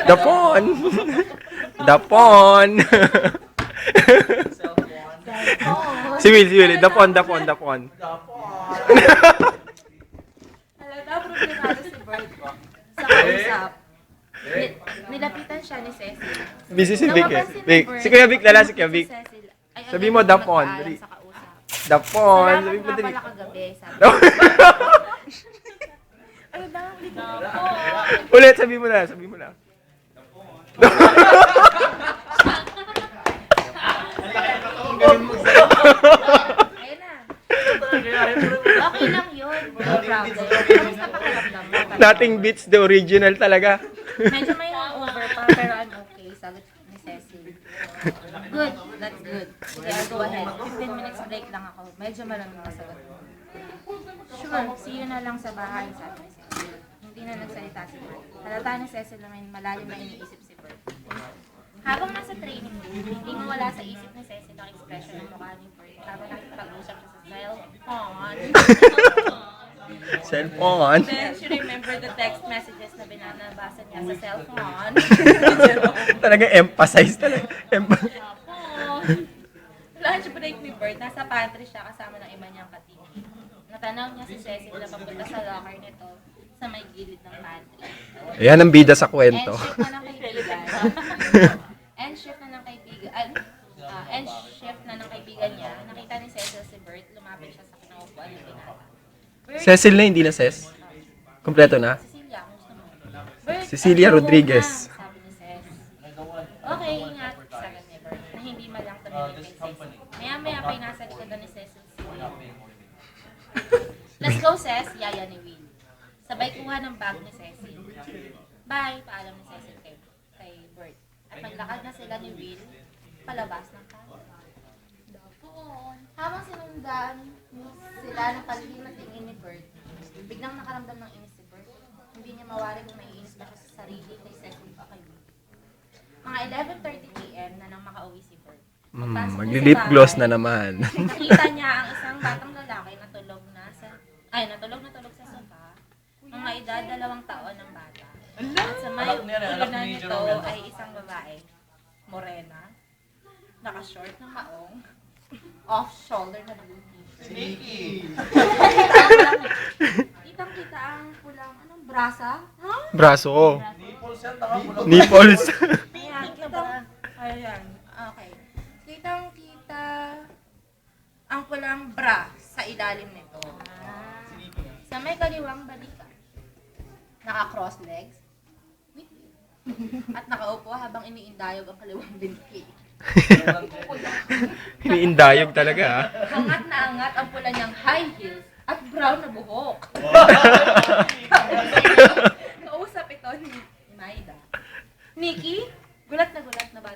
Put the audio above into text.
Dapon. Dapon. Si Will. Dapon. Halata, problemado si Bert. Sa kausap. Nilapitan siya ni Cecil. Busy si Vic eh. Napapansin ni Vic. Bert, Si Kuya Vic, lala si Kuya Vic. Cecil ay Sabi agad mo, na Dapon. nagpaalam Dali. sa kausap. Dapon. Salamat Sabi mo nga dali. pala kagabi, sabi. Ano daw? Ulit, sabi mo na. Ayun na. Okay lang yun. No problem. Kamusta pakiramdam mo? Nothing beats the original talaga. Medyo may over pa, pero I'm okay. Sagot ni Cecil. Good. That's good. Sige, I'll go ahead. 15 minutes break lang ako. Medyo maraming masagot. Sure, see you na lang sa bahay, sabi ni Cecil. Hindi na nagsalita si Bert. Halata ni Cecil na may malalim na iniisip si Bert. Habang nasa training room, hindi mawala sa isip ni Cecil ang expression ng mukha ni Bert habang nakikipag-usap siya sa cellphone. Cellphone. Then she remembered the text messages na binanabasa niya sa cellphone. Talaga emphasize talaga. Lunch break ni Bert, nasa pantry siya kasama ng iba niyang katini. Natanaw niya si Cecil na papunta sa locker nito sa may gilid ng pantry. Ayan ang bida sa kwento. End shift na ng kaibigan niya, nakita ni Cecil si Bert, lumapit siya sa kinaupuan ng binata. Bert, Cecil na, hindi na Ces. Kompleto na. Cecilia, kung gusto mo. Bert, Cecilia ano, Rodriguez. sabi ni Cez. Okay, ingat, sabi ni Bert, na hindi malang tumingin kay Cecil. Maya-maya pa'y nasa likodan ni Cecil si Will. Let's go, Cez, yaya ni Will. Sabay kuha ng bag ni Cecil. Bye, paalam ni Cecil kay Bert. At maglakad na sila ni Will palabas ng kanto. Habang sinundan sila ng palihim na tingin ni Bert, biglang nakaramdam ng inis si Bert. Hindi niya mawari kung naiinis ba siya sa sarili kay Cecil o kay Will. Mga 11:30 p.m. na nang makauwi si Bert. Magli-lip gloss na naman. Nakita niya ang isang batang lalaki na tulog na tulog sa sofa. Mga edad 2 taon ng bata. At sa may ulunan nito ay isang babae, morena, naka-short na maong, off-shoulder na blue t-shirt. Kitang-kita ang pulang, anong brasa? Braso. Nipples. Ayan, okay. Kitang-kita ang pulang bra sa ilalim nito. Sa may kaliwang balikat, naka-cross legs, at nakaupo habang iniindayog ang kaliwang binti. Iniindayog talaga ha. Angat na angat ang pula niyang high heels at brown na buhok. Kausap ito ni Maida. Nikki, gulat na ba?